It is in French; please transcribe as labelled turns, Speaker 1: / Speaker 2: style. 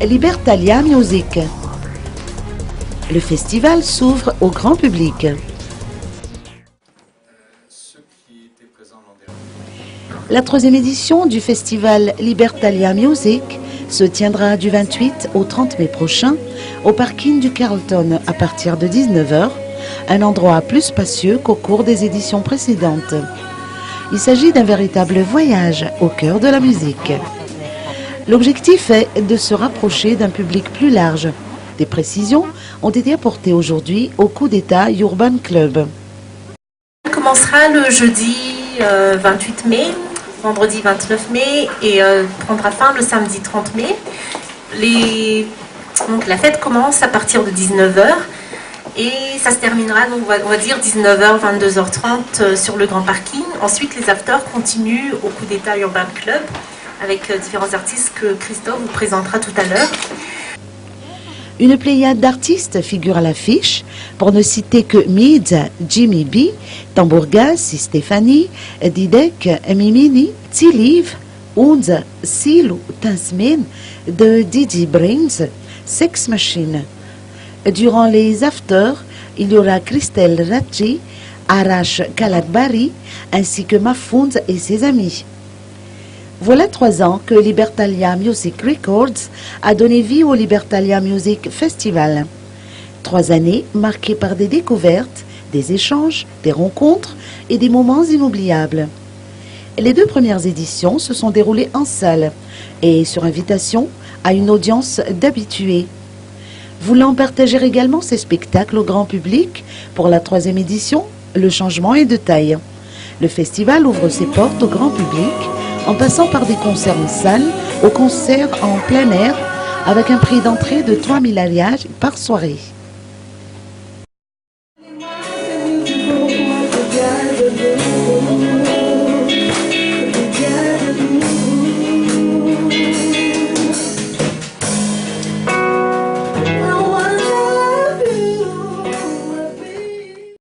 Speaker 1: Libertalia Music. Le festival s'ouvre au grand public. La 3e édition du festival Libertalia Music se tiendra du 28 au 30 mai prochain au parking du Carlton à partir de 19 h, un endroit plus spacieux qu'au cours des éditions précédentes. Il s'agit d'un véritable voyage au cœur de la musique. L'objectif est de se rapprocher d'un public plus large. Des précisions ont été apportées aujourd'hui au Coup d'État Urban Club.
Speaker 2: On commencera le jeudi 28 mai, vendredi 29 mai et prendra fin le samedi 30 mai. Donc la fête commence à partir de 19 h et ça se terminera, donc on va dire 19 h, 22 h 30 sur le grand parking. Ensuite les afters continuent au Coup d'État Urban Club avec différents artistes que Christophe vous présentera tout à l'heure.
Speaker 1: Une pléiade d'artistes figure à l'affiche, pour ne citer que Mid, Jimmy B, Tambourgas, Stéphanie, Didek, Mimini, Tiliv, Unz, Silu, Tansmin, de Didi Brains, Sex Machine. Durant les afters, il y aura Christelle Ratchi, Arash Kalakbari, ainsi que Mafounz et ses amis. Voilà 3 ans que Libertalia Music Records a donné vie au Libertalia Music Festival. 3 années marquées par des découvertes, des échanges, des rencontres et des moments inoubliables. Les 2 premières éditions se sont déroulées en salle et sur invitation à une audience d'habitués. Voulant partager également ces spectacles au grand public, pour la 3e édition, le changement est de taille. Le festival ouvre ses portes au grand public en passant par des concerts en salle aux concerts en plein air avec un prix d'entrée de 3 000 $ par soirée.